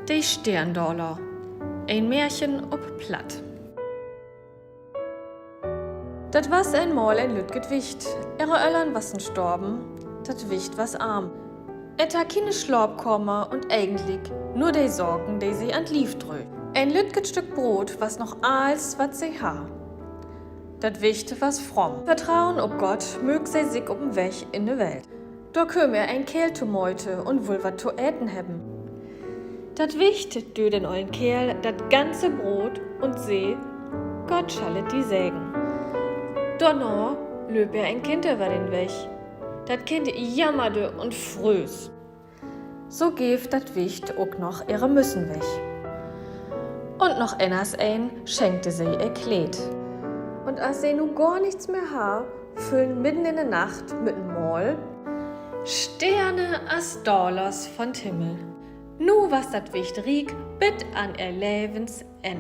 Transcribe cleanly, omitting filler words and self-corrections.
Die Sterndollar. Ein Märchen ob Platt. Dat was einmal ein Lütget Wicht. Ihre Öllern wassen storben, dat Wicht was arm. Et ha keine Schlorb komme und eigentlich nur de Sorgen, die sie an Lief drö. Ein Lütget Stück Brot, was noch als wat sie ha. Dat Wicht was fromm. Vertrauen ob Gott mög sie sich ob'n Weg in de Welt. Da köm ein Kerl zu Meute und wohl wat zu äten hebben. Dat Wicht dö den ollen Kerl dat ganze Brot und seh, Gott schallet die Sägen. Donner löb ein Kind über den Weg. Dat Kind jammerte und frös. So geft dat Wicht ook noch ihre Müssen weg. Und noch enners ein schenkte sie ihr Kleid. Und als sie nun gar nichts mehr ha, füllen mitten in der Nacht mit'n Maul Sterne as Dollars von Himmel. Nu was dat Wicht riek, bit an ihr Lebensende.